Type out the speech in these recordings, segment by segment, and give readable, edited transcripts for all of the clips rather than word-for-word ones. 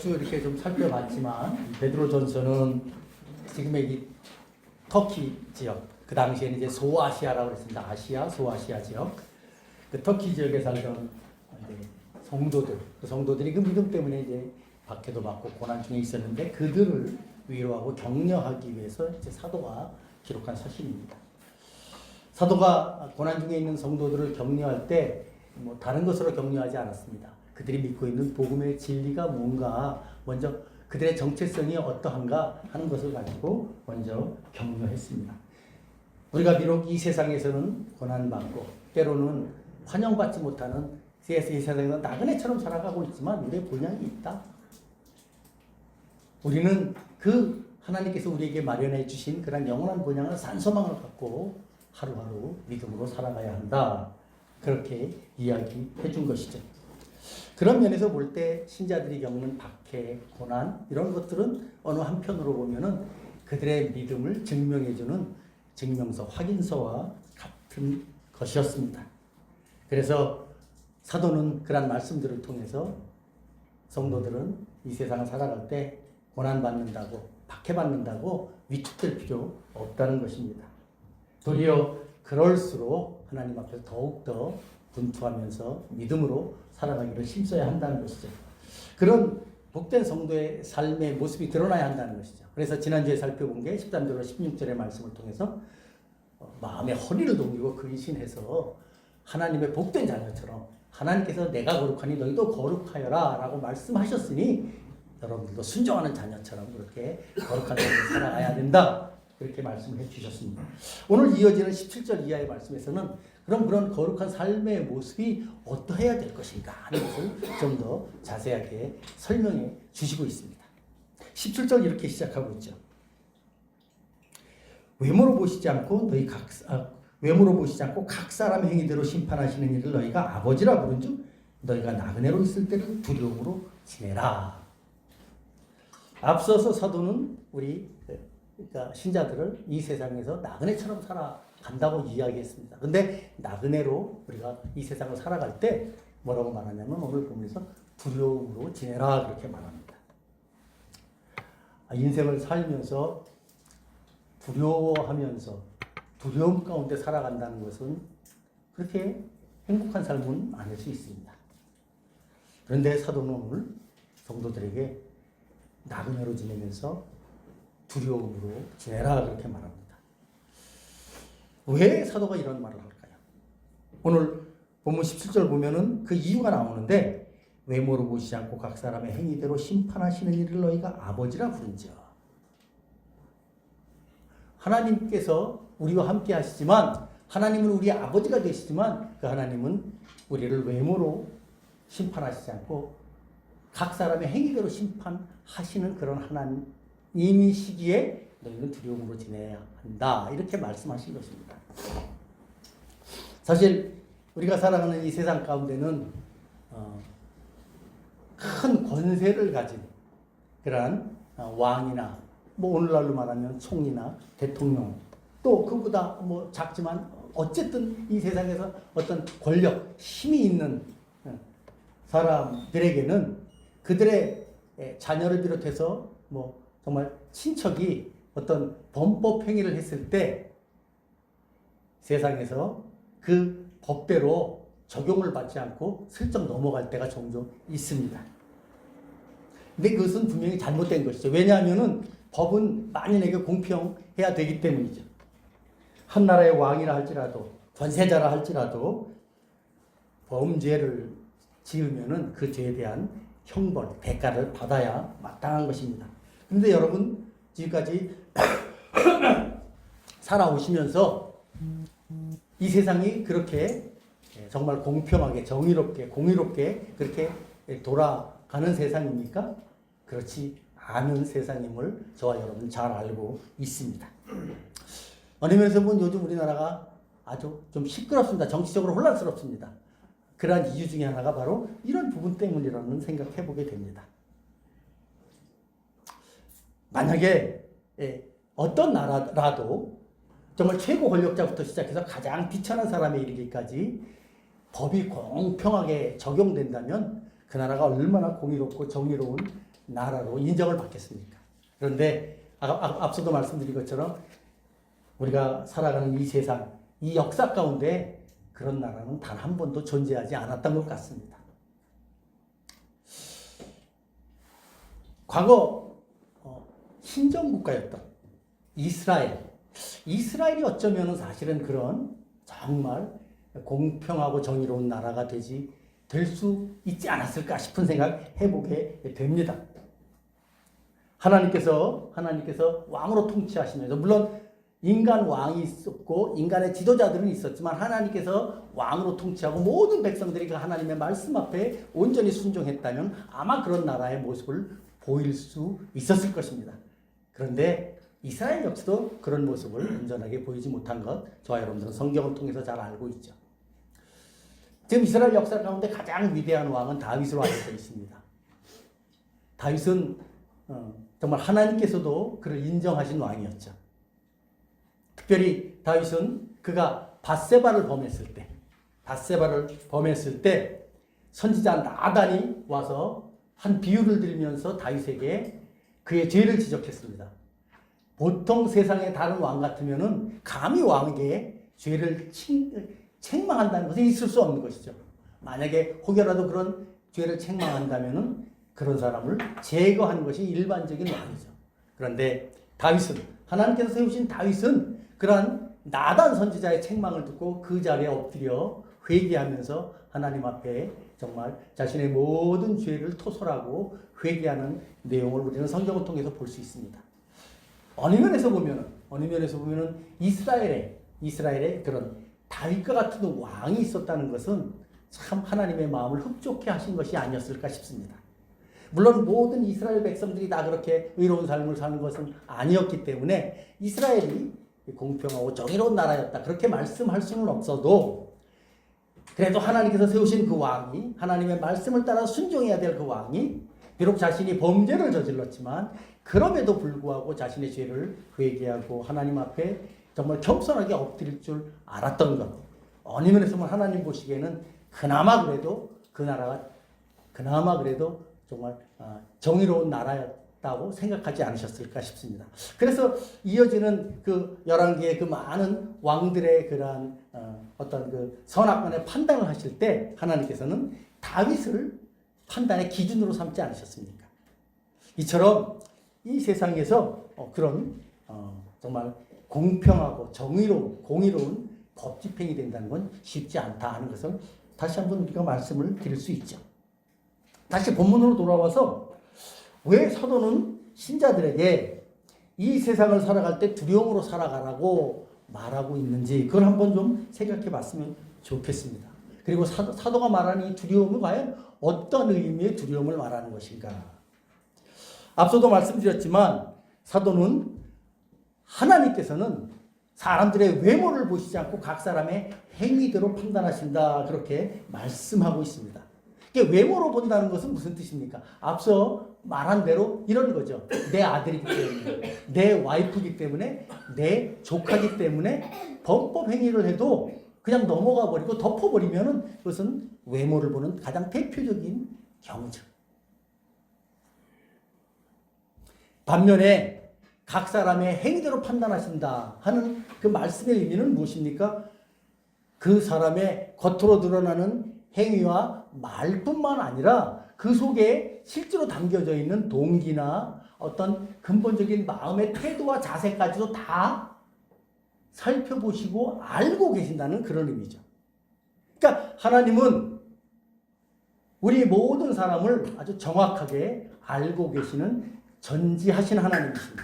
쭉 이렇게 좀 살펴봤지만 베드로전서는 지금의 이 터키 지역, 그 당시에는 이제 소아시아라고 그랬습니다. 아시아, 소아시아 지역, 그 터키 지역에 살던 이제 성도들, 그 성도들이 그 믿음 때문에 이제 박해도 받고 고난 중에 있었는데 그들을 위로하고 격려하기 위해서 이제 사도가 기록한 서신입니다. 사도가 고난 중에 있는 성도들을 격려할 때 뭐 다른 것으로 격려하지 않았습니다. 그들이 믿고 있는 복음의 진리가 뭔가 먼저 그들의 정체성이 어떠한가 하는 것을 가지고 먼저 격려했습니다. 우리가 비록 이 세상에서는 고난받고 때로는 환영받지 못하는 이 세상에서 나그네처럼 살아가고 있지만 우리의 본향이 있다. 우리는 그 하나님께서 우리에게 마련해 주신 그런 영원한 본향을 산소망을 갖고 하루하루 믿음으로 살아가야 한다. 그렇게 이야기해 준 것이죠. 그런 면에서 볼 때 신자들이 겪는 박해, 고난 이런 것들은 어느 한편으로 보면은 그들의 믿음을 증명해주는 증명서, 확인서와 같은 것이었습니다. 그래서 사도는 그런 말씀들을 통해서 성도들은 이 세상을 살아갈 때 고난받는다고, 박해받는다고 위축될 필요 없다는 것입니다. 도리어 그럴수록 하나님 앞에서 더욱더 분투하면서 믿음으로 살아가기를 힘써야 한다는 것이죠. 그런 복된 성도의 삶의 모습이 드러나야 한다는 것이죠. 그래서 지난주에 살펴본 게 13절로 16절의 말씀을 통해서 마음의 허리를 동이고 근신해서 하나님의 복된 자녀처럼 하나님께서 내가 거룩하니 너희도 거룩하여라 라고 말씀하셨으니 여러분들도 순종하는 자녀처럼 그렇게 거룩한 삶을 살아가야 된다. 그렇게 말씀을 해주셨습니다. 오늘 이어지는 17절 이하의 말씀에서는 그럼 그런 거룩한 삶의 모습이 어떠해야 될 것인가 하는 것을 좀 더 자세하게 설명해 주시고 있습니다. 17절 이렇게 시작하고 있죠. 외모로 보시지 않고 각 사람의 행위대로 심판하시는 이를 너희가 아버지라 부른즉 너희가 나그네로 있을 때를 두려움으로 지내라. 앞서서 사도는 그러니까 신자들을 이 세상에서 나그네처럼 살아간다고 이야기했습니다. 그런데 나그네로 우리가 이 세상을 살아갈 때 뭐라고 말하냐면 오늘 보면서 두려움으로 지내라 그렇게 말합니다. 인생을 살면서 두려워하면서 두려움 가운데 살아간다는 것은 그렇게 행복한 삶은 아닐 수 있습니다. 그런데 사도는 오늘 성도들에게 나그네로 지내면서 두려움으로 지내라 그렇게 말합니다. 왜 사도가 이런 말을 할까요? 오늘 본문 17절 보면은 그 이유가 나오는데 외모로 보시지 않고 각 사람의 행위대로 심판하시는 이를 너희가 아버지라 부른지어. 하나님께서 우리와 함께 하시지만 하나님은 우리의 아버지가 되시지만 그 하나님은 우리를 외모로 심판하시지 않고 각 사람의 행위대로 심판하시는 그런 하나님이시기에 너희는 두려움으로 지내야 한다. 이렇게 말씀하신 것입니다. 사실 우리가 살아가는 이 세상 가운데는 큰 권세를 가진 그러한 왕이나 뭐 오늘날로 말하면 총리나 대통령 또 그보다 뭐 작지만 어쨌든 이 세상에서 어떤 권력, 힘이 있는 사람들에게는 그들의 자녀를 비롯해서 뭐 정말 친척이 어떤 범법 행위를 했을 때 세상에서 그 법대로 적용을 받지 않고 슬쩍 넘어갈 때가 종종 있습니다. 근데 그것은 분명히 잘못된 것이죠. 왜냐하면은 법은 만인에게 공평해야 되기 때문이죠. 한 나라의 왕이라 할지라도 권세자라 할지라도 범죄를 지으면은 그 죄에 대한 형벌, 대가를 받아야 마땅한 것입니다. 그런데 여러분 지금까지 살아오시면서 이 세상이 그렇게 정말 공평하게, 정의롭게, 공의롭게 그렇게 돌아가는 세상입니까? 그렇지 않은 세상임을 저와 여러분 잘 알고 있습니다. 어느 면에서 보면 요즘 우리나라가 아주 좀 시끄럽습니다. 정치적으로 혼란스럽습니다. 그러한 이유 중에 하나가 바로 이런 부분 때문이라는 생각해 보게 됩니다. 만약에 어떤 나라라도 정말 최고 권력자부터 시작해서 가장 비천한 사람에 이르기까지 법이 공평하게 적용된다면 그 나라가 얼마나 공의롭고 정의로운 나라로 인정을 받겠습니까? 그런데 앞서도 말씀드린 것처럼 우리가 살아가는 이 세상, 이 역사 가운데 그런 나라는 단 한 번도 존재하지 않았던 것 같습니다. 과거 신정국가였던 이스라엘이 어쩌면 사실은 그런 정말 공평하고 정의로운 나라가 될 수 있지 않았을까 싶은 생각 해보게 됩니다. 하나님께서 왕으로 통치하시면서, 물론 인간 왕이 있었고 인간의 지도자들은 있었지만 하나님께서 왕으로 통치하고 모든 백성들이 그 하나님의 말씀 앞에 온전히 순종했다면 아마 그런 나라의 모습을 보일 수 있었을 것입니다. 그런데 이스라엘 역시도 그런 모습을 온전하게 보이지 못한 것, 저와 여러분들은 성경을 통해서 잘 알고 있죠. 지금 이스라엘 역사 가운데 가장 위대한 왕은 다윗으로 알려져 있습니다. 다윗은 정말 하나님께서도 그를 인정하신 왕이었죠. 특별히 다윗은 그가 밧세바를 범했을 때 선지자 나단이 와서 한 비유를 들으면서 다윗에게 그의 죄를 지적했습니다. 보통 세상의 다른 왕 같으면은 감히 왕에게 죄를 책망한다는 것은 있을 수 없는 것이죠. 만약에 혹여라도 그런 죄를 책망한다면은 그런 사람을 제거하는 것이 일반적인 왕이죠. 그런데 하나님께서 세우신 다윗은 그러한 나단 선지자의 책망을 듣고 그 자리에 엎드려 회개하면서 하나님 앞에 정말 자신의 모든 죄를 토설하고 회개하는 내용을 우리는 성경을 통해서 볼 수 있습니다. 어느 면에서 보면은 이스라엘에 그런 다윗과 같은 왕이 있었다는 것은 참 하나님의 마음을 흡족해 하신 것이 아니었을까 싶습니다. 물론 모든 이스라엘 백성들이 다 그렇게 의로운 삶을 사는 것은 아니었기 때문에 이스라엘이 공평하고 정의로운 나라였다, 그렇게 말씀할 수는 없어도, 그래도 하나님께서 세우신 그 왕이, 하나님의 말씀을 따라 순종해야 될 그 왕이 비록 자신이 범죄를 저질렀지만 그럼에도 불구하고 자신의 죄를 회개하고 하나님 앞에 정말 겸손하게 엎드릴 줄 알았던 것, 어느 면에서 보면 하나님 보시기에는 그나마 그래도 그 나라가 정말 정의로운 나라였다고 생각하지 않으셨을까 싶습니다. 그래서 이어지는 그 열왕기의 그 많은 왕들의 그러한 어떤 그 선악관의 판단을 하실 때 하나님께서는 다윗을 판단의 기준으로 삼지 않으셨습니까? 이처럼 이 세상에서 그런 정말 공평하고 공의로운 법 집행이 된다는 건 쉽지 않다 하는 것을 다시 한번 우리가 말씀을 드릴 수 있죠. 다시 본문으로 돌아와서 왜 사도는 신자들에게 이 세상을 살아갈 때 두려움으로 살아가라고 말하고 있는지 그걸 한번 좀 생각해 봤으면 좋겠습니다. 그리고 사도가 말하는 이 두려움은 과연 어떤 의미의 두려움을 말하는 것인가? 앞서도 말씀드렸지만 사도는 하나님께서는 사람들의 외모를 보시지 않고 각 사람의 행위대로 판단하신다, 그렇게 말씀하고 있습니다. 외모로 본다는 것은 무슨 뜻입니까? 앞서 말한 대로 이런 거죠. 내 아들이기 때문에, 내 와이프이기 때문에, 내 조카이기 때문에 범법 행위를 해도 그냥 넘어가 버리고 덮어버리면은 그것은 외모를 보는 가장 대표적인 경우죠. 반면에 각 사람의 행위대로 판단하신다 하는 그 말씀의 의미는 무엇입니까? 그 사람의 겉으로 드러나는 행위와 말뿐만 아니라 그 속에 실제로 담겨져 있는 동기나 어떤 근본적인 마음의 태도와 자세까지도 다 살펴보시고 알고 계신다는 그런 의미죠. 그러니까 하나님은 우리 모든 사람을 아주 정확하게 알고 계시는 전지하신 하나님이십니다.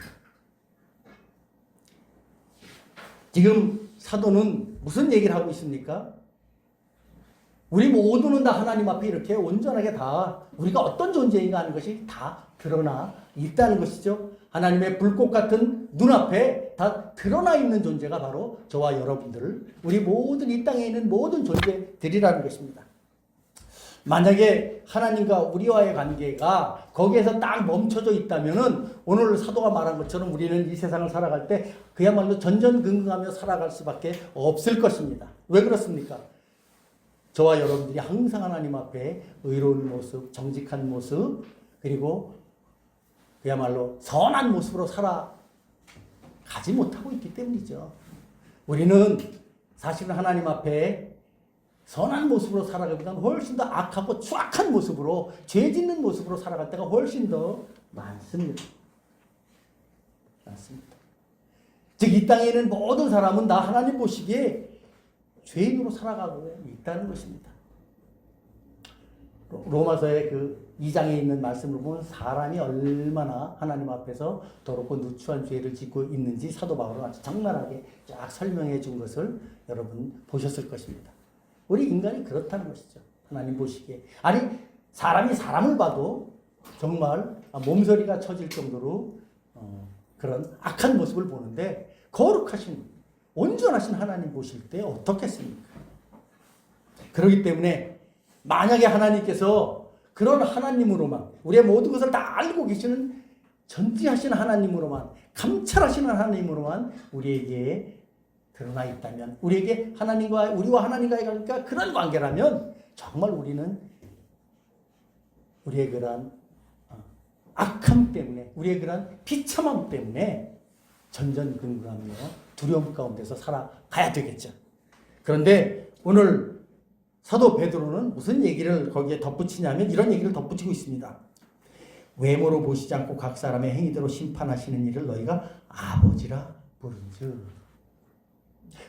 지금 사도는 무슨 얘기를 하고 있습니까? 우리 모두는 다 하나님 앞에 이렇게 온전하게 다 우리가 어떤 존재인가 하는 것이 다 드러나 있다는 것이죠. 하나님의 불꽃 같은 눈앞에 다 드러나 있는 존재가 바로 저와 여러분들, 우리 모든 이 땅에 있는 모든 존재들이라는 것입니다. 만약에 하나님과 우리와의 관계가 거기에서 딱 멈춰져 있다면은 오늘 사도가 말한 것처럼 우리는 이 세상을 살아갈 때 그야말로 전전긍긍하며 살아갈 수밖에 없을 것입니다. 왜 그렇습니까? 저와 여러분들이 항상 하나님 앞에 의로운 모습, 정직한 모습, 그리고 그야말로 선한 모습으로 살아가지 못하고 있기 때문이죠. 우리는 사실은 하나님 앞에 선한 모습으로 살아가기보다는 훨씬 더 악하고 추악한 모습으로, 죄 짓는 모습으로 살아갈 때가 훨씬 더 많습니다. 즉 이 땅에 있는 모든 사람은 다 하나님 보시기에 죄인으로 살아가고 있다는 것입니다. 로마서의 그 2장에 있는 말씀을 보면 사람이 얼마나 하나님 앞에서 더럽고 누추한 죄를 짓고 있는지 사도 바울은 아주 적나라하게 쫙 설명해 준 것을 여러분 보셨을 것입니다. 우리 인간이 그렇다는 것이죠. 하나님 보시기에. 아니 사람이 사람을 봐도 정말 몸서리가 쳐질 정도로 그런 악한 모습을 보는데 거룩하신 온전하신 하나님 보실 때 어떻겠습니까? 그렇기 때문에 만약에 하나님께서 그런 하나님으로만, 우리의 모든 것을 다 알고 계시는 전지하신 하나님으로만, 감찰하시는 하나님으로만 우리에게 드러나 있다면, 우리에게 우리와 하나님과의 관계가 그런 관계라면 정말 우리는 우리의 그런 악함 때문에, 우리의 그런 비참함 때문에 전전긍긍하며 두려움 가운데서 살아가야 되겠죠. 그런데 오늘 사도 베드로는 무슨 얘기를 거기에 덧붙이냐면 이런 얘기를 덧붙이고 있습니다. 외모로 보시지 않고 각 사람의 행위대로 심판하시는 이를 너희가 아버지라 부른즉.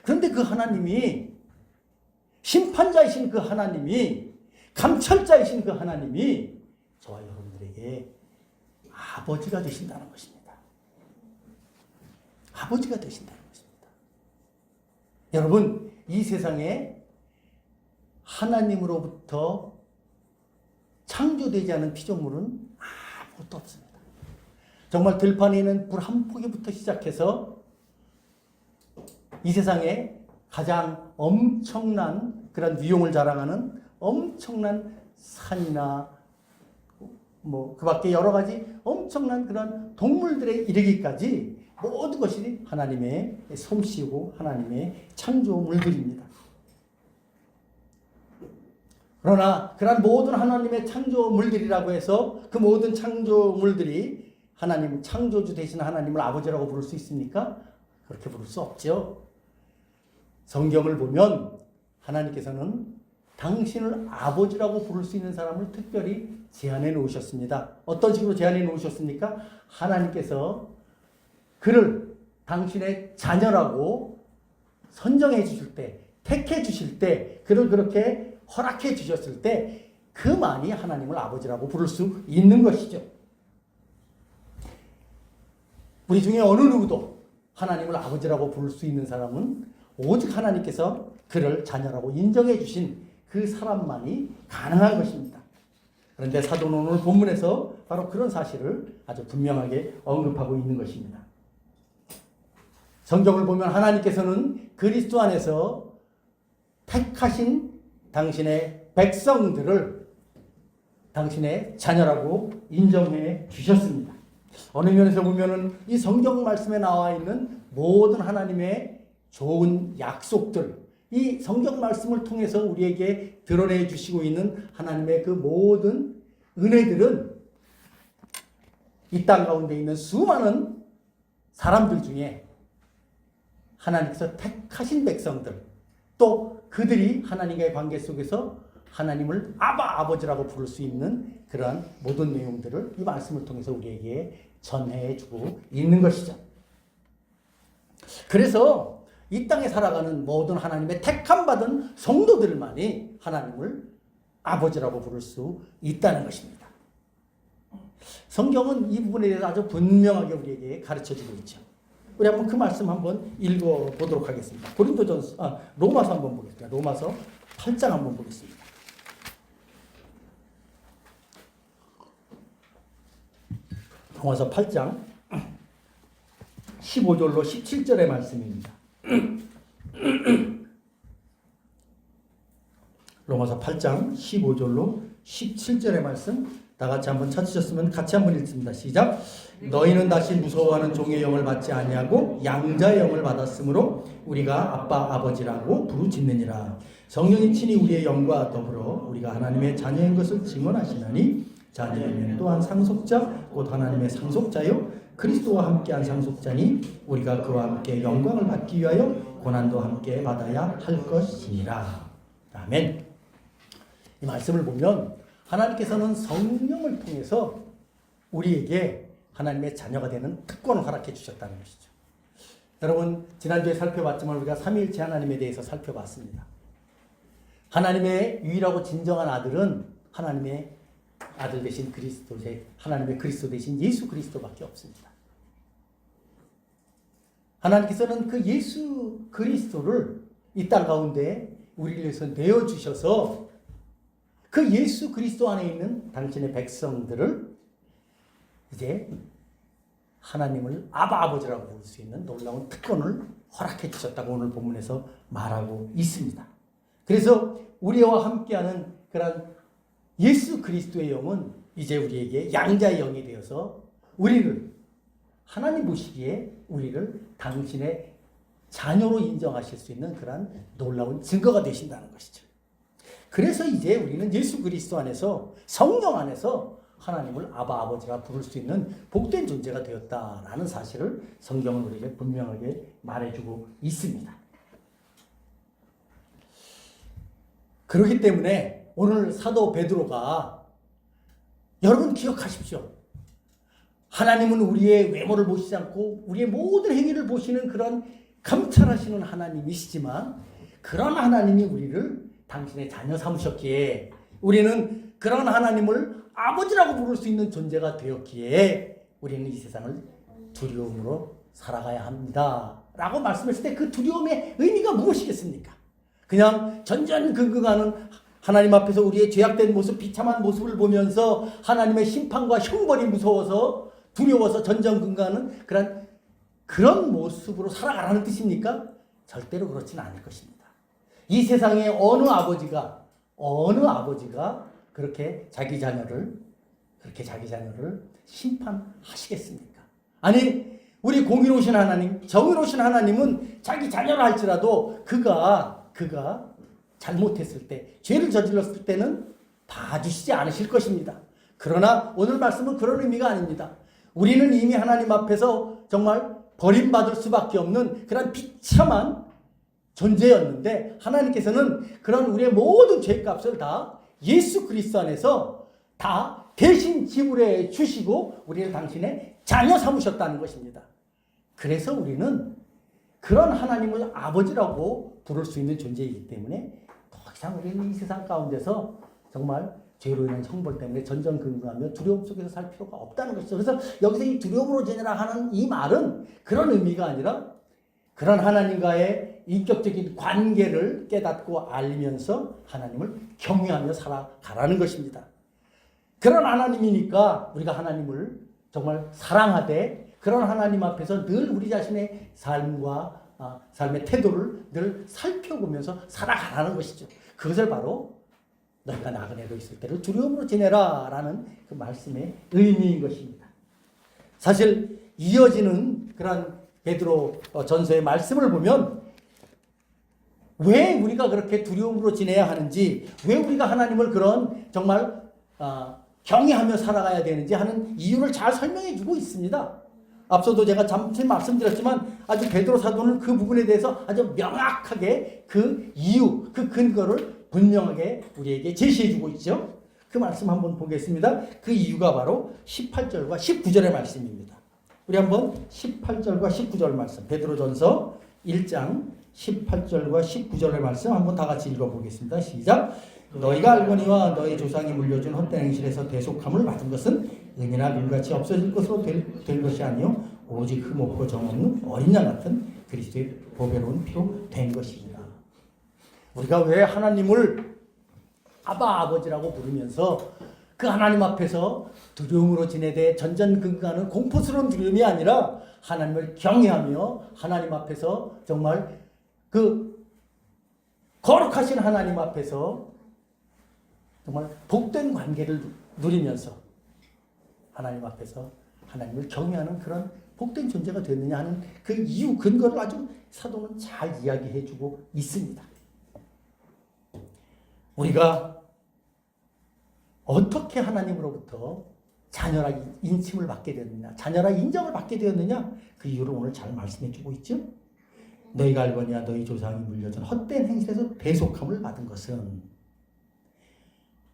그런데 그 하나님이, 심판자이신 그 하나님이, 감찰자이신 그 하나님이 저와 여러분들에게 아버지가 되신다는 것입니다. 아버지가 되신다는 것입니다. 여러분, 이 세상에 하나님으로부터 창조되지 않은 피조물은 아무것도 없습니다. 정말 들판에 있는 불 한 포기부터 시작해서 이 세상에 가장 엄청난 그런 위용을 자랑하는 엄청난 산이나 그 밖에 여러 가지 엄청난 그런 동물들에 이르기까지 모든 것이 하나님의 솜씨고 하나님의 창조물들입니다. 그러나 그런 모든 하나님의 창조물들이라고 해서 그 모든 창조물들이 하나님, 창조주 되신 하나님을 아버지라고 부를 수 있습니까? 그렇게 부를 수 없죠. 성경을 보면 하나님께서는 당신을 아버지라고 부를 수 있는 사람을 특별히 제안해 놓으셨습니다. 어떤 식으로 제안해 놓으셨습니까? 하나님께서 그를 당신의 자녀라고 선정해 주실 때, 택해 주실 때, 그를 그렇게 허락해 주셨을 때 그만이 하나님을 아버지라고 부를 수 있는 것이죠. 우리 중에 어느 누구도 하나님을 아버지라고 부를 수 있는 사람은 오직 하나님께서 그를 자녀라고 인정해 주신 그 사람만이 가능한 것입니다. 그런데 사도는 오늘 본문에서 바로 그런 사실을 아주 분명하게 언급하고 있는 것입니다. 성경을 보면 하나님께서는 그리스도 안에서 택하신 당신의 백성들을 당신의 자녀라고 인정해 주셨습니다. 어느 면에서 보면은 이 성경 말씀에 나와 있는 모든 하나님의 좋은 약속들, 이 성경 말씀을 통해서 우리에게 드러내 주시고 있는 하나님의 그 모든 은혜들은 이 땅 가운데 있는 수많은 사람들 중에 하나님께서 택하신 백성들, 또 그들이 하나님과의 관계 속에서 하나님을 아버지라고 부를 수 있는 그러한 모든 내용들을 이 말씀을 통해서 우리에게 전해주고 있는 것이죠. 그래서 이 땅에 살아가는 모든 하나님의 택함받은 성도들만이 하나님을 아버지라고 부를 수 있다는 것입니다. 성경은 이 부분에 대해서 아주 분명하게 우리에게 가르쳐주고 있죠. 우리 한번 그 말씀 한번 읽어보도록 하겠습니다. 로마서 한번 보겠습니다. 로마서 8장 한번 보겠습니다. 로마서 8장 15절로 17절의 말씀입니다. 로마서 8장 15절로 17절의 말씀 다 같이 한번 찾으셨으면 같이 한번 읽습니다. 시작. 너희는 다시 무서워하는 종의 영을 받지 아니하고 양자의 영을 받았으므로 우리가 아빠 아버지라고 부르짖느니라. 성령이 친히 우리의 영과 더불어 우리가 하나님의 자녀인 것을 증언하시나니 자녀이면 또한 상속자 곧 하나님의 상속자요 그리스도와 함께한 상속자니 우리가 그와 함께 영광을 받기 위하여 고난도 함께 받아야 할 것이니라. 아멘. 이 말씀을 보면 하나님께서는 성령을 통해서 우리에게 하나님의 자녀가 되는 특권을 허락해 주셨다는 것이죠. 여러분 지난주에 살펴봤지만 우리가 삼위일체 하나님에 대해서 살펴봤습니다. 하나님의 유일하고 진정한 아들은 하나님의 아들 대신 그리스도, 하나님의 그리스도 대신 예수 그리스도밖에 없습니다. 하나님께서는 그 예수 그리스도를 이 땅 가운데 우리를 위해서 내어주셔서 그 예수 그리스도 안에 있는 당신의 백성들을 이제 하나님을 아버지라고 부를 수 있는 놀라운 특권을 허락해 주셨다고 오늘 본문에서 말하고 있습니다. 그래서 우리와 함께하는 그런 예수 그리스도의 영은 이제 우리에게 양자의 영이 되어서 우리를 하나님 보시기에 우리를 당신의 자녀로 인정하실 수 있는 그런 놀라운 증거가 되신다는 것이죠. 그래서 이제 우리는 예수 그리스도 안에서 성령 안에서 하나님을 아버지라 부를 수 있는 복된 존재가 되었다라는 사실을 성경은 우리에게 분명하게 말해주고 있습니다. 그렇기 때문에 오늘 사도 베드로가 여러분 기억하십시오. 하나님은 우리의 외모를 보시지 않고 우리의 모든 행위를 보시는 그런 감찰하시는 하나님이시지만 그런 하나님이 우리를 당신의 자녀 삼으셨기에 우리는 그런 하나님을 아버지라고 부를 수 있는 존재가 되었기에 우리는 이 세상을 두려움으로 살아가야 합니다 라고 말씀했을 때 그 두려움의 의미가 무엇이겠습니까? 그냥 전전긍긍하는 하나님 앞에서 우리의 죄악된 모습, 비참한 모습을 보면서 하나님의 심판과 형벌이 무서워서 두려워서 전전긍긍하는 그런 모습으로 살아가라는 뜻입니까? 절대로 그렇지는 않을 것입니다. 이 세상에 어느 아버지가 그렇게 자기 자녀를 심판하시겠습니까? 아니 우리 공의로우신 하나님, 정의로우신 하나님은 자기 자녀라 할지라도 그가 잘못했을 때, 죄를 저질렀을 때는 봐주시지 않으실 것입니다. 그러나 오늘 말씀은 그런 의미가 아닙니다. 우리는 이미 하나님 앞에서 정말 버림받을 수밖에 없는 그런 비참한 존재였는데 하나님께서는 그런 우리의 모든 죄값을 다 예수 그리스도 안에서 다 대신 지불해 주시고 우리를 당신의 자녀 삼으셨다는 것입니다. 그래서 우리는 그런 하나님을 아버지라고 부를 수 있는 존재이기 때문에 더 이상 우리는 이 세상 가운데서 정말 죄로 인한 형벌 때문에 전전긍긍하며 두려움 속에서 살 필요가 없다는 것이죠. 그래서 여기서 이 두려움으로 지내라 하는 이 말은 그런 의미가 아니라 그런 하나님과의 인격적인 관계를 깨닫고 알면서 하나님을 경외하며 살아가라는 것입니다. 그런 하나님이니까 우리가 하나님을 정말 사랑하되 그런 하나님 앞에서 늘 우리 자신의 삶의 태도를 늘 살펴보면서 살아가라는 것이죠. 그것을 바로 너희가 나그네로 있을 때를 두려움으로 지내라 라는 그 말씀의 의미인 것입니다. 사실 이어지는 그런 베드로 전서의 말씀을 보면 왜 우리가 그렇게 두려움으로 지내야 하는지, 왜 우리가 하나님을 그런 정말 경외하며 살아가야 되는지 하는 이유를 잘 설명해 주고 있습니다. 앞서도 제가 잠시 말씀드렸지만 아주 베드로 사도는 그 부분에 대해서 아주 명확하게 그 이유, 그 근거를 분명하게 우리에게 제시해 주고 있죠. 그 말씀 한번 보겠습니다. 그 이유가 바로 18절과 19절의 말씀입니다. 우리 한번 18절과 19절 말씀, 베드로전서 1장 18절과 19절의 말씀 한번 다 같이 읽어보겠습니다. 시작. 너희가 알거니와 너희 조상이 물려준 헛된 행실에서 대속함을 받은 것은 은이나 금같이 없어질 것으로 될 것이 아니요 오직 흠없고 정없는 어린 양 같은 그리스도의 보배로운 피로 된 것입니다. 우리가 왜 하나님을 아버지라고 부르면서 그 하나님 앞에서 두려움으로 지내되 전전긍긍하는 공포스러운 두려움이 아니라 하나님을 경외하며 하나님 앞에서 정말 그 거룩하신 하나님 앞에서 정말 복된 관계를 누리면서 하나님 앞에서 하나님을 경외하는 그런 복된 존재가 되느냐 하는 그 이유 근거를 아주 사도는 잘 이야기해 주고 있습니다. 우리가 어떻게 하나님으로부터 자녀라 인침을 받게 되었느냐, 자녀라 인정을 받게 되었느냐, 그 이유를 오늘 잘 말씀해 주고 있죠. 너희가 알거니와 너희 조상이 물려준 헛된 행실에서 대속함을 받은 것은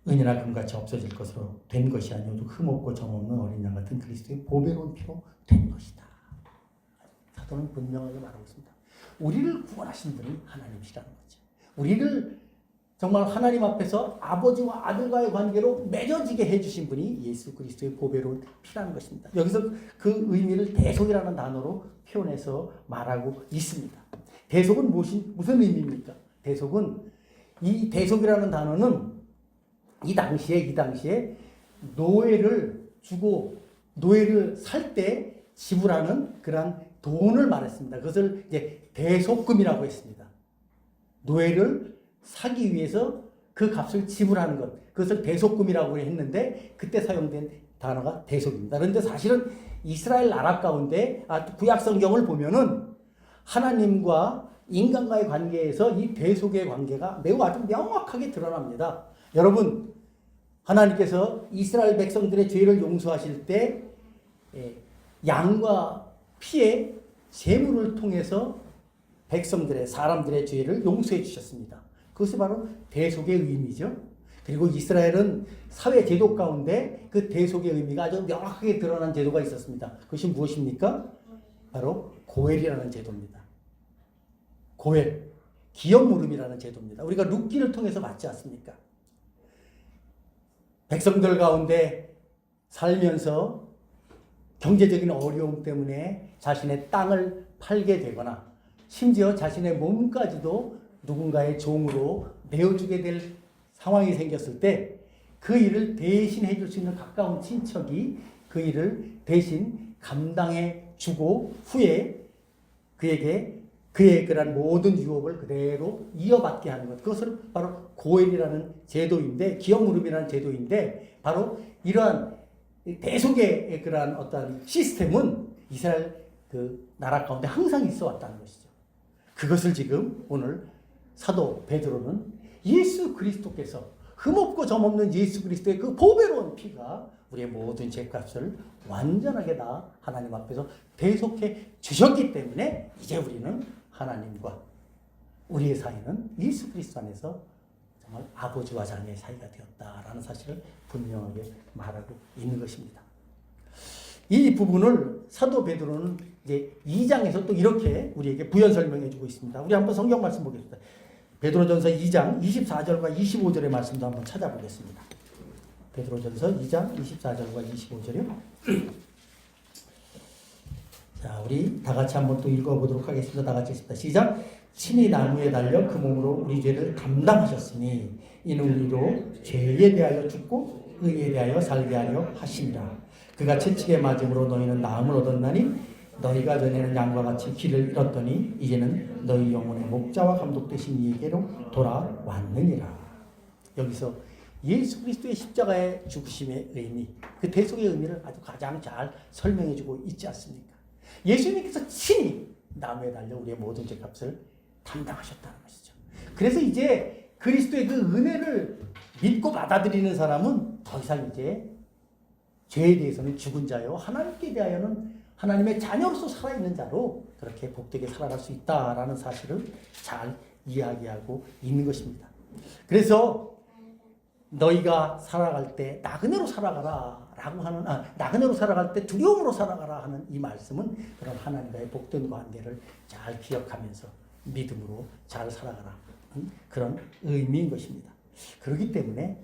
은이나 금같이 없어질 것으로 된 것이 아니오 흠없고 점없는 어린 양 같은 그리스도의 보배로운 피로 된 것이다. 사도는 분명하게 말하고 있습니다. 우리를 구원하신 분이 하나님이시라는 거죠. 우리를 정말 하나님 앞에서 아버지와 아들과의 관계로 맺어지게 해주신 분이 예수 그리스도의 보배로운 피라는 것입니다. 여기서 그 의미를 대속이라는 단어로 표현해서 말하고 있습니다. 대속은 무슨 의미입니까? 이 대속이라는 단어는 이 당시에 노예를 주고 노예를 살 때 지불하는 그런 돈을 말했습니다. 그것을 이제 대속금이라고 했습니다. 노예를 사기 위해서 그 값을 지불하는 것, 그것을 대속금이라고 했는데 그때 사용된 단어가 대속입니다. 그런데 사실은 이스라엘 나라 가운데 구약 성경을 보면은 하나님과 인간과의 관계에서 이 대속의 관계가 매우 아주 명확하게 드러납니다. 여러분, 하나님께서 이스라엘 백성들의 죄를 용서하실 때 양과 피의 제물을 통해서 사람들의 죄를 용서해 주셨습니다. 그것이 바로 대속의 의미죠. 그리고 이스라엘은 사회 제도 가운데 그 대속의 의미가 아주 명확하게 드러난 제도가 있었습니다. 그것이 무엇입니까? 바로 고엘이라는 제도입니다. 고엘, 기업 물음이라는 제도입니다. 우리가 룻기를 통해서 봤지 않습니까? 백성들 가운데 살면서 경제적인 어려움 때문에 자신의 땅을 팔게 되거나 심지어 자신의 몸까지도 누군가의 종으로 내어주게 될 상황이 생겼을 때 그 일을 대신 해줄 수 있는 가까운 친척이 그 일을 대신 감당해 주고 후에 그에게 그의 그런 모든 유업을 그대로 이어받게 하는 것, 그것을 바로 고엘이라는 제도인데, 기업 무릎이라는 제도인데, 바로 이러한 대속의 그러한 어떤 시스템은 이스라엘 그 나라 가운데 항상 있어 왔다는 것이죠. 그것을 지금 오늘 사도 베드로는 예수 그리스도께서 흠없고 점없는 예수 그리스도의 그 보배로운 피가 우리의 모든 죄값을 완전하게 다 하나님 앞에서 대속해 주셨기 때문에 이제 우리는 하나님과 우리의 사이는 예수 그리스도 안에서 정말 아버지와 자녀의 사이가 되었다라는 사실을 분명하게 말하고 있는 것입니다. 이 부분을 사도 베드로는 이제 2장에서 또 이렇게 우리에게 부연 설명해 주고 있습니다. 우리 한번 성경 말씀 보겠습니다. 베드로전서 2장 24절과 25절의 말씀도 한번 찾아보겠습니다. 베드로전서 2장 24절과 25절이요. 자, 우리 다 같이 한번 또 읽어보도록 하겠습니다. 다 같이 읽습니다. 시작. 친히 나무에 달려 그 몸으로 우리 죄를 감당하셨으니 이는 우리로 죄에 대하여 죽고 의에 대하여 살게 하려 하심이라. 그가 채찍에 맞음으로 너희는 나음을 얻었나니 너희가 전에는 양과 같이 길을 잃었더니 이제는 너희 영혼의 목자와 감독 되신 이에게로 돌아왔느니라. 여기서 예수 그리스도의 십자가의 죽으심의 의미, 그 대속의 의미를 아주 가장 잘 설명해주고 있지 않습니까? 예수님께서 친히 나무에 달려 우리의 모든 죄값을 담당하셨다는 것이죠. 그래서 이제 그리스도의 그 은혜를 믿고 받아들이는 사람은 더 이상 이제 죄에 대해서는 죽은 자요, 하나님께 대하여는 하나님의 자녀로서 살아있는 자로 그렇게 복되게 살아갈 수 있다라는 사실을 잘 이야기하고 있는 것입니다. 그래서 너희가 살아갈 때 나그네로 살아가라 라고 하는, 나그네로 살아갈 때 두려움으로 살아가라 하는 이 말씀은 그런 하나님과의 복된 관계를 잘 기억하면서 믿음으로 잘 살아가라 그런 의미인 것입니다. 그렇기 때문에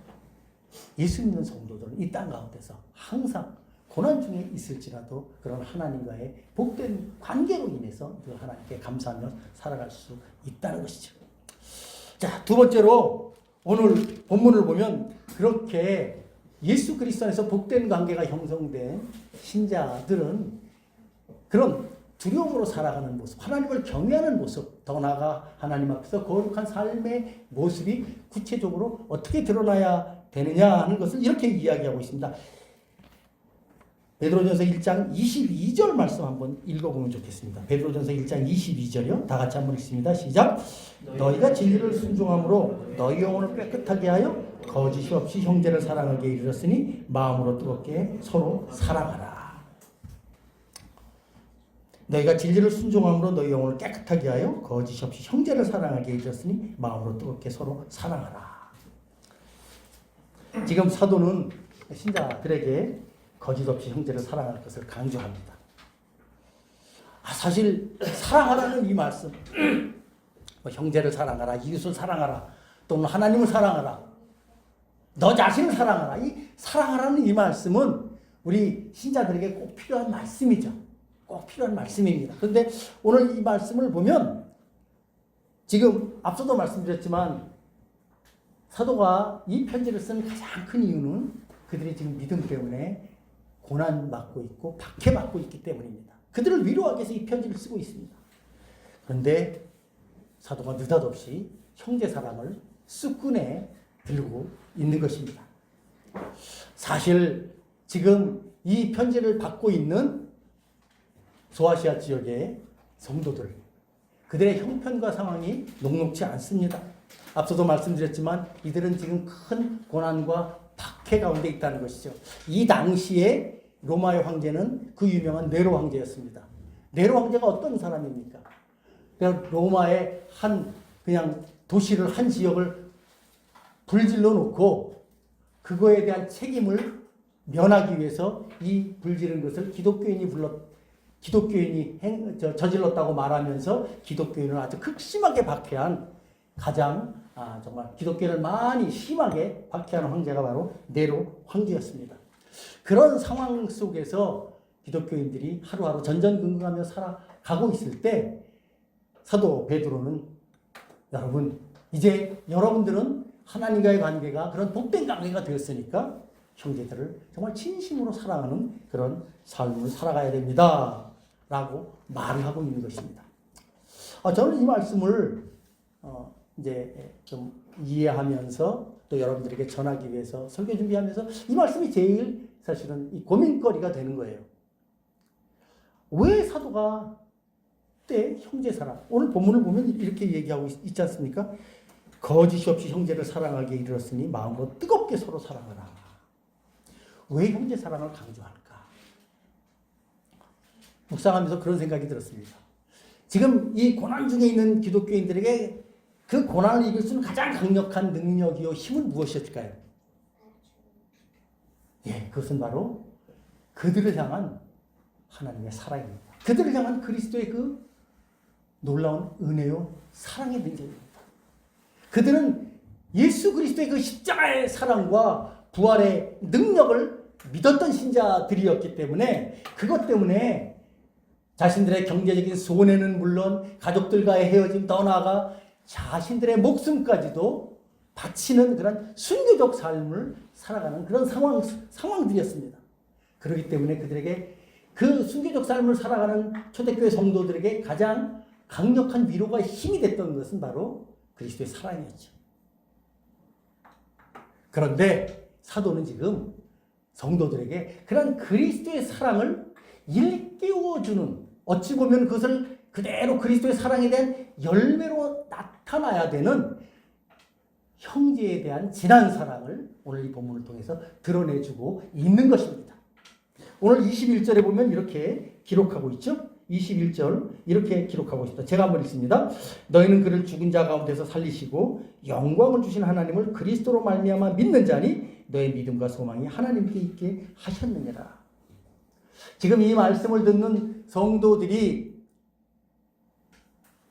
예수 믿는 성도들은 이 땅 가운데서 항상 고난 중에 있을지라도 그런 하나님과의 복된 관계로 인해서 그 하나님께 감사하며 살아갈 수 있다는 것이죠. 자, 두 번째로 오늘 본문을 보면 그렇게 예수 그리스도 안에서 복된 관계가 형성된 신자들은 그런 두려움으로 살아가는 모습, 하나님을 경외하는 모습, 더 나아가 하나님 앞에서 거룩한 삶의 모습이 구체적으로 어떻게 드러나야 되느냐 하는 것을 이렇게 이야기하고 있습니다. 베드로전서 1장 22절 말씀 한번 읽어보면 좋겠습니다. 베드로전서 1장 22절이요. 다 같이 한번 읽습니다. 시작. 너희가 진리를 순종함으로 너희 영혼을 깨끗하게 하여 거짓이 없이 형제를 사랑하게 이르렀으니 마음으로 뜨겁게 서로 사랑하라. 너희가 진리를 순종함으로 너희 영혼을 깨끗하게 하여 거짓이 없이 형제를 사랑하게 이르렀으니 마음으로 뜨겁게 서로 사랑하라. 지금 사도는 신자들에게 거짓 없이 형제를 사랑할 것을 강조합니다. 사실 사랑하라는 이 말씀, 형제를 사랑하라, 이웃을 사랑하라, 또는 하나님을 사랑하라, 너 자신을 사랑하라. 이 사랑하라는 이 말씀은 우리 신자들에게 꼭 필요한 말씀이죠. 꼭 필요한 말씀입니다. 그런데 오늘 이 말씀을 보면 지금 앞서도 말씀드렸지만 사도가 이 편지를 쓴 가장 큰 이유는 그들이 지금 믿음 때문에 고난받고 있고 박해받고 있기 때문입니다. 그들을 위로하기 위해서 이 편지를 쓰고 있습니다. 그런데 사도가 느닷없이 형제 사랑을 쑥끈에 들고 있는 것입니다. 사실 지금 이 편지를 받고 있는 소아시아 지역의 성도들, 그들의 형편과 상황이 녹록지 않습니다. 앞서도 말씀드렸지만 이들은 지금 큰 고난과 박해 가운데 있다는 것이죠. 이 당시에 로마의 황제는 그 유명한 네로 황제였습니다. 네로 황제가 어떤 사람입니까? 그냥 로마의 그냥 도시를, 한 지역을 불질러 놓고 그거에 대한 책임을 면하기 위해서 이 불지른 것을 기독교인이 저질렀다고 말하면서 기독교인을 아주 극심하게 박해한 가장 정말 기독교를 많이 심하게 박해하는 황제가 바로 네로 황제였습니다. 그런 상황 속에서 기독교인들이 하루하루 전전긍긍하며 살아가고 있을 때 사도 베드로는 여러분, 이제 여러분들은 하나님과의 관계가 그런 복된 관계가 되었으니까 형제들을 정말 진심으로 사랑하는 그런 삶을 살아가야 됩니다. 라고 말을 하고 있는 것입니다. 저는 이 말씀을 이제 좀 이해하면서 또 여러분들에게 전하기 위해서 설교 준비하면서 이 말씀이 제일 사실은 이 고민거리가 되는 거예요. 왜 사도가 때 형제 사랑, 오늘 본문을 보면 이렇게 얘기하고 있지 않습니까? 거짓이 없이 형제를 사랑하게 이르렀으니 마음으로 뜨겁게 서로 사랑하라. 왜 형제 사랑을 강조할까? 묵상하면서 그런 생각이 들었습니다. 지금 이 고난 중에 있는 기독교인들에게 그 고난을 이길 수 있는 가장 강력한 능력이요 힘은 무엇이었을까요? 그것은 바로 그들을 향한 하나님의 사랑입니다. 그들을 향한 그리스도의 그 놀라운 은혜요 사랑의 능력입니다. 그들은 예수 그리스도의 그 십자가의 사랑과 부활의 능력을 믿었던 신자들이었기 때문에 그것 때문에 자신들의 경제적인 손해는 물론 가족들과의 헤어짐, 더 나아가 자신들의 목숨까지도 바치는 그런 순교적 삶을 살아가는 그런 상황들이었습니다. 그렇기 때문에 그들에게 그 순교적 삶을 살아가는 초대교회 성도들에게 가장 강력한 위로가 힘이 됐던 것은 바로 그리스도의 사랑이었죠. 그런데 사도는 지금 성도들에게 그런 그리스도의 사랑을 일깨워주는, 어찌 보면 그것을 그대로 그리스도의 사랑에 대한 열매로 나타나야 되는 형제에 대한 진한 사랑을 오늘 이 본문을 통해서 드러내주고 있는 것입니다. 오늘 21절에 보면 이렇게 기록하고 있죠. 21절 이렇게 기록하고 있습니다. 제가 한번 읽습니다. 너희는 그를 죽은 자 가운데서 살리시고 영광을 주신 하나님을 그리스도로 말미암아 믿는 자니 너의 믿음과 소망이 하나님께 있게 하셨느니라. 지금 이 말씀을 듣는 성도들이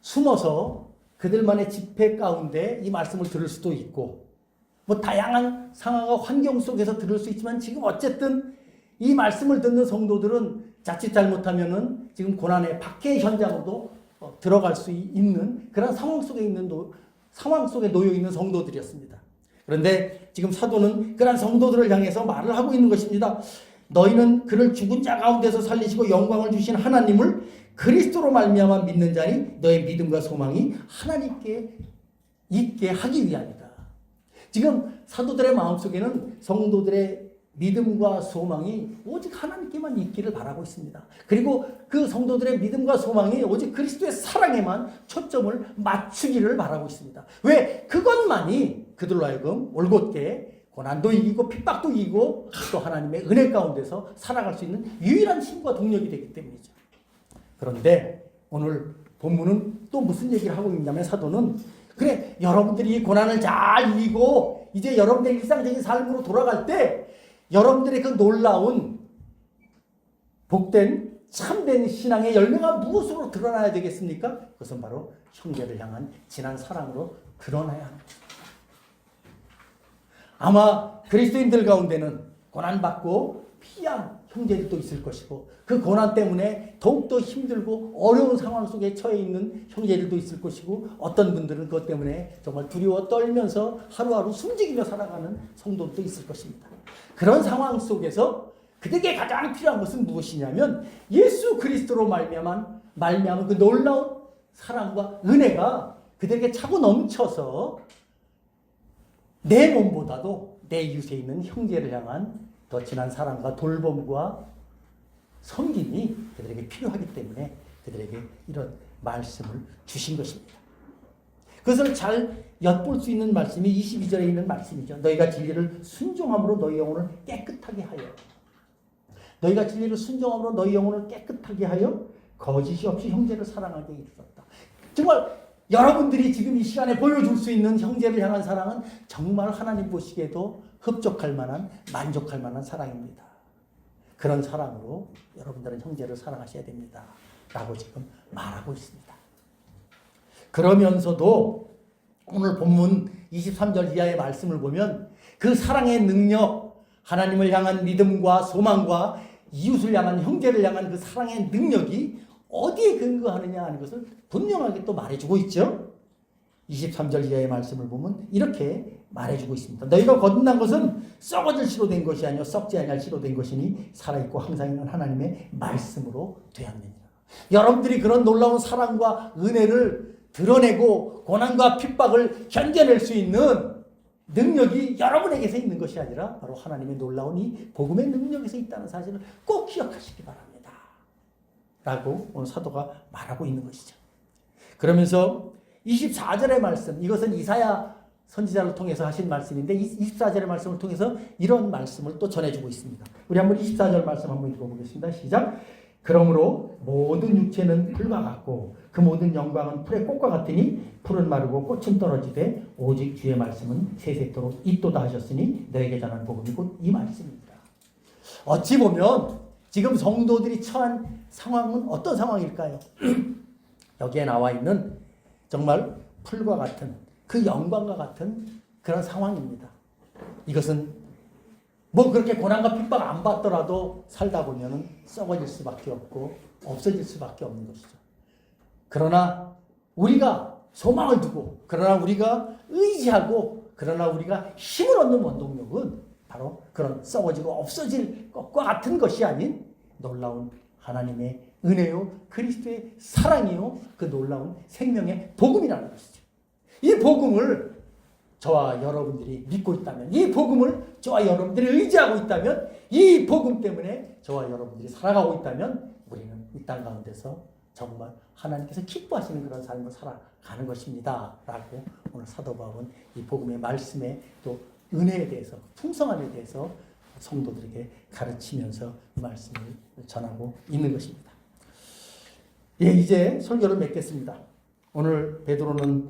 숨어서 그들만의 집회 가운데 이 말씀을 들을 수도 있고 다양한 상황과 환경 속에서 들을 수 있지만 지금 어쨌든 이 말씀을 듣는 성도들은 자칫 잘못하면은 지금 고난의 박해 현장으로도 들어갈 수 있는 그런 상황 속에 놓여 있는 성도들이었습니다. 그런데 지금 사도는 그런 성도들을 향해서 말을 하고 있는 것입니다. 너희는 그를 죽은 자 가운데서 살리시고 영광을 주신 하나님을 그리스도로 말미암아 믿는 자니 너의 믿음과 소망이 하나님께 있게 하기 위함이다. 지금 사도들의 마음속에는 성도들의 믿음과 소망이 오직 하나님께만 있기를 바라고 있습니다. 그리고 그 성도들의 믿음과 소망이 오직 그리스도의 사랑에만 초점을 맞추기를 바라고 있습니다. 왜? 그것만이 그들로 하여금 올곧게 고난도 이기고 핍박도 이기고 또 하나님의 은혜 가운데서 살아갈 수 있는 유일한 힘과 동력이 되기 때문이죠. 그런데 오늘 본문은 또 무슨 얘기를 하고 있냐면 사도는 그래 여러분들이 고난을 잘 이기고 이제 여러분들의 일상적인 삶으로 돌아갈 때 여러분들의 그 놀라운 복된 참된 신앙의 열매가 무엇으로 드러나야 되겠습니까? 그것은 바로 형제를 향한 진한 사랑으로 드러나야 합니다. 아마 그리스도인들 가운데는 고난받고 피한 형제들도 있을 것이고 그 고난 때문에 더욱더 힘들고 어려운 상황 속에 처해 있는 형제들도 있을 것이고 어떤 분들은 그것 때문에 정말 두려워 떨면서 하루하루 숨지기며 살아가는 성도도 있을 것입니다. 그런 상황 속에서 그들에게 가장 필요한 것은 무엇이냐면 예수 그리스도로 말미암은 그 놀라운 사랑과 은혜가 그들에게 차고 넘쳐서 내 몸보다도 내 이웃에 있는 형제를 향한 더 진한 사랑과 돌봄과 섬김이 그들에게 필요하기 때문에 그들에게 이런 말씀을 주신 것입니다. 그것을 잘 엿볼 수 있는 말씀이 22절에 있는 말씀이죠. 너희가 진리를 순종함으로 너희 영혼을 깨끗하게 하여 너희가 진리를 순종함으로 너희 영혼을 깨끗하게 하여 거짓이 없이 형제를 사랑하게 이르렀다. 정말 여러분들이 지금 이 시간에 보여줄 수 있는 형제를 향한 사랑은 정말 하나님 보시기에도 흡족할 만한 만족할 만한 사랑입니다. 그런 사랑으로 여러분들은 형제를 사랑하셔야 됩니다. 라고 지금 말하고 있습니다. 그러면서도 오늘 본문 23절 이하의 말씀을 보면 그 사랑의 능력, 하나님을 향한 믿음과 소망과 이웃을 향한 형제를 향한 그 사랑의 능력이 어디에 근거하느냐 하는 것을 분명하게 또 말해주고 있죠. 23절 이하의 말씀을 보면 이렇게 말해주고 있습니다. 너희가 거듭난 것은 썩어질 씨로 된 것이 아니요 썩지 아니할 씨로 된 것이니 살아있고 항상 있는 하나님의 말씀으로 되었느니라. 여러분들이 그런 놀라운 사랑과 은혜를 드러내고 고난과 핍박을 견뎌낼 수 있는 능력이 여러분에게서 있는 것이 아니라 바로 하나님의 놀라운 이 복음의 능력에서 있다는 사실을 꼭 기억하시기 바랍니다. 라고 오늘 사도가 말하고 있는 것이죠. 그러면서 24절의 말씀, 이것은 이사야 선지자를 통해서 하신 말씀인데 24절의 말씀을 통해서 이런 말씀을 또 전해주고 있습니다. 우리 한번 24절 말씀 한번 읽어보겠습니다. 시작. 그러므로 모든 육체는 풀과 같고 그 모든 영광은 풀의 꽃과 같으니 풀은 마르고 꽃은 떨어지되 오직 주의 말씀은 세세토록 있도다 하셨으니 너에게 전한 복음이 곧 이 말씀입니다. 어찌 보면 지금 성도들이 처한 상황은 어떤 상황일까요? 여기에 나와 있는 정말 풀과 같은 그 영광과 같은 그런 상황입니다. 이것은 뭐 그렇게 고난과 핍박 안 받더라도 살다 보면은 썩어질 수밖에 없고 없어질 수밖에 없는 것이죠. 그러나 우리가 소망을 두고 그러나 우리가 의지하고 그러나 우리가 힘을 얻는 원동력은 바로 그런 썩어지고 없어질 것과 같은 것이 아닌 놀라운 하나님의 은혜요 그리스도의 사랑이요 그 놀라운 생명의 복음이라는 것이죠. 이 복음을 저와 여러분들이 믿고 있다면, 이 복음을 저와 여러분들이 의지하고 있다면, 이 복음 때문에 저와 여러분들이 살아가고 있다면 우리는 이 땅 가운데서 정말 하나님께서 기뻐하시는 그런 삶을 살아가는 것입니다. 라고 오늘 사도 바울은 이 복음의 말씀에 또 은혜에 대해서, 풍성함에 대해서 성도들에게 가르치면서 이 말씀을 전하고 있는 것입니다. 예, 이제 설교를 맺겠습니다. 오늘 베드로는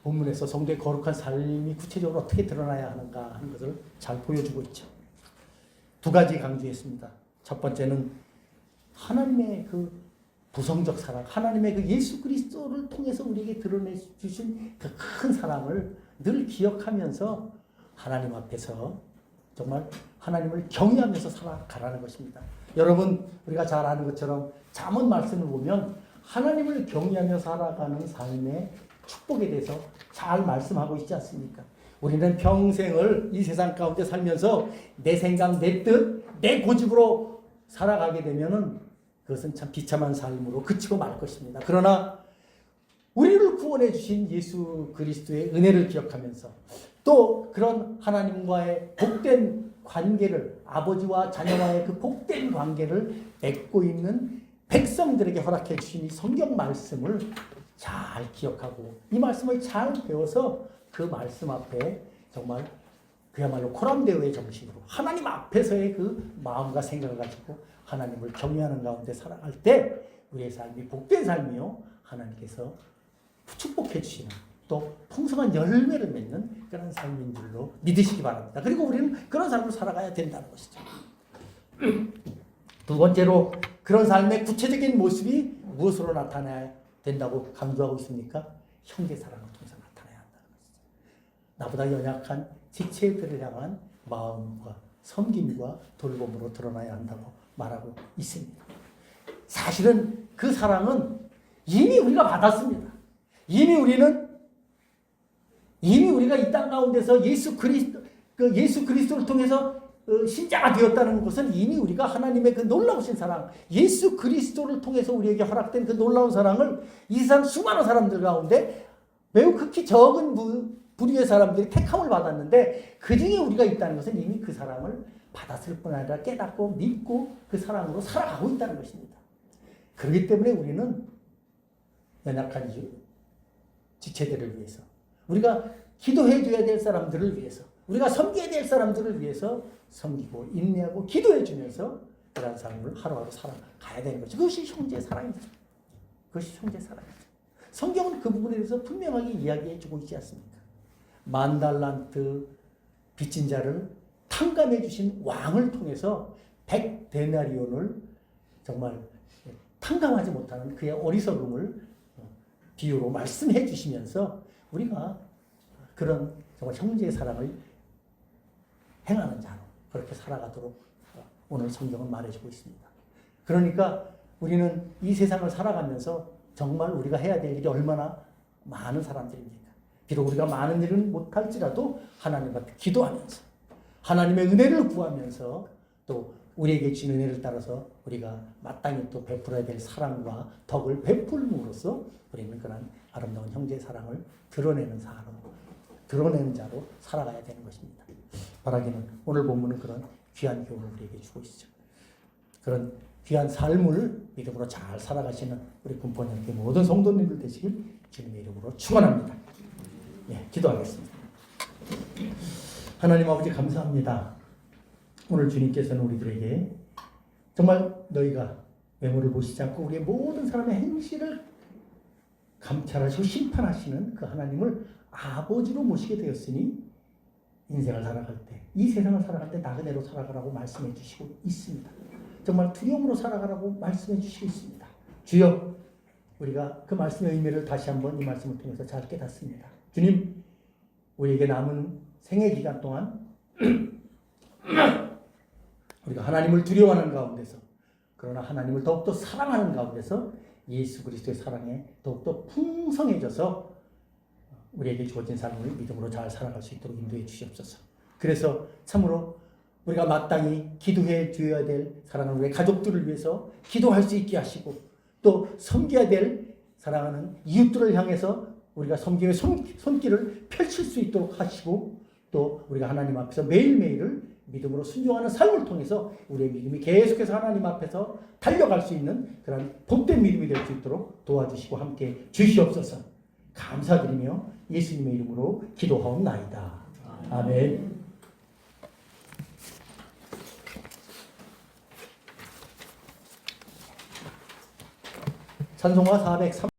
본문에서 성도의 거룩한 삶이 구체적으로 어떻게 드러나야 하는가 하는 것을 잘 보여주고 있죠. 두 가지 강조했습니다. 첫 번째는 하나님의 그 부성적 사랑, 하나님의 그 예수 그리스도를 통해서 우리에게 드러내 주신 그 큰 사랑을 늘 기억하면서 하나님 앞에서 정말 하나님을 경외하면서 살아가라는 것입니다. 여러분, 우리가 잘 아는 것처럼 잠언 말씀을 보면 하나님을 경외하며 살아가는 삶의 축복에 대해서 잘 말씀하고 있지 않습니까? 우리는 평생을 이 세상 가운데 살면서 내 생각, 내 뜻, 내 고집으로 살아가게 되면은 그것은 참 비참한 삶으로 그치고 말 것입니다. 그러나 우리를 구원해 주신 예수 그리스도의 은혜를 기억하면서 또 그런 하나님과의 복된 관계를 아버지와 자녀와의 그 복된 관계를 맺고 있는 백성들에게 허락해 주신 이 성경 말씀을 잘 기억하고 이 말씀을 잘 배워서 그 말씀 앞에 정말 그야말로 코람데오의 정신으로 하나님 앞에서의 그 마음과 생각을 가지고 하나님을 경외하는 가운데 살아갈 때 우리의 삶이 복된 삶이요 하나님께서 축복해 주시는 또 풍성한 열매를 맺는 그런 삶인 줄로 믿으시기 바랍니다. 그리고 우리는 그런 삶을 살아가야 된다는 것이죠. 두 번째로 그런 삶의 구체적인 모습이 무엇으로 나타나야 된다고 강조하고 있습니까? 형제사랑을 통해서 나타나야 한다는 것이죠. 나보다 연약한 지체들을 향한 마음과 섬김과 돌봄으로 드러나야 한다고 말하고 있습니다. 사실은 그 사랑은 이미 우리가 받았습니다. 이미 우리가 이 땅 가운데서 예수 그리스도를 통해서 신자가 되었다는 것은 이미 우리가 하나님의 그 놀라우신 사랑, 예수 그리스도를 통해서 우리에게 허락된 그 놀라운 사랑을 이 세상 수많은 사람들 가운데 매우 극히 적은 부류의 사람들이 택함을 받았는데 그 중에 우리가 있다는 것은 이미 그 사랑을 받았을 뿐 아니라 깨닫고 믿고 그 사랑으로 살아가고 있다는 것입니다. 그렇기 때문에 우리는 연약한 지체들을 위해서, 우리가 기도해 줘야 될 사람들을 위해서, 우리가 섬겨야 될 사람들을 위해서 섬기고 인내하고 기도해 주면서 그런 삶을 하루하루 살아가야 되는 거죠. 그것이 형제 사랑입니다. 그것이 형제 사랑입니다. 성경은 그 부분에 대해서 분명하게 이야기해 주고 있지 않습니까? 10,000달란트 빚진 자를 탕감해 주신 왕을 통해서 100데나리온을 정말 탕감하지 못하는 그의 어리석음을 비유로 말씀해 주시면서 우리가 그런 정말 형제의 사랑을 행하는 자로 그렇게 살아가도록 오늘 성경은 말해주고 있습니다. 그러니까 우리는 이 세상을 살아가면서 정말 우리가 해야 될 일이 얼마나 많은 사람들입니까? 비록 우리가 많은 일은 못할지라도 하나님 앞에 기도하면서 하나님의 은혜를 구하면서 또 우리에게 주신 은혜를 따라서 우리가 마땅히 또 베풀어야 될 사랑과 덕을 베풀므로써 우리는 그런 아름다운 형제의 사랑을 드러내는 자로 살아가야 되는 것입니다. 바라기는 오늘 본문은 그런 귀한 교훈을 우리에게 주고 있죠. 그런 귀한 삶을 믿음으로 잘 살아가시는 우리 군포님께 모든 성도님들 되시길 주님의 이름으로 축원합니다. 기도하겠습니다. 하나님 아버지 감사합니다. 오늘 주님께서는 우리들에게 정말 너희가 외모를 보시지 않고 우리의 모든 사람의 행실을 감찰하시고 심판하시는 그 하나님을 아버지로 모시게 되었으니 인생을 살아갈 때, 이 세상을 살아갈 때 나그네로 살아가라고 말씀해 주시고 있습니다. 정말 두려움으로 살아가라고 말씀해 주시고 있습니다. 주여, 우리가 그 말씀의 의미를 다시 한번 이 말씀을 통해서 잘 깨닫습니다. 주님, 우리에게 남은 생애 기간 동안 우리가 하나님을 두려워하는 가운데서, 그러나 하나님을 더욱더 사랑하는 가운데서 예수 그리스도의 사랑에 더욱더 풍성해져서 우리에게 주어진 삶을 믿음으로 잘 살아갈 수 있도록 인도해 주시옵소서. 그래서 참으로 우리가 마땅히 기도해 줘야 될 사랑하는 우리 가족들을 위해서 기도할 수 있게 하시고 또 섬겨야 될 사랑하는 이웃들을 향해서 우리가 섬김의 손길을 펼칠 수 있도록 하시고 또 우리가 하나님 앞에서 매일매일을 믿음으로 순종하는 삶을 통해서 우리의 믿음이 계속해서 하나님 앞에서 달려갈 수 있는 그런 복된 믿음이 될 수 있도록 도와주시고 함께 주시옵소서. 감사드리며 예수님의 이름으로 기도하옵나이다. 아멘. 찬송가 403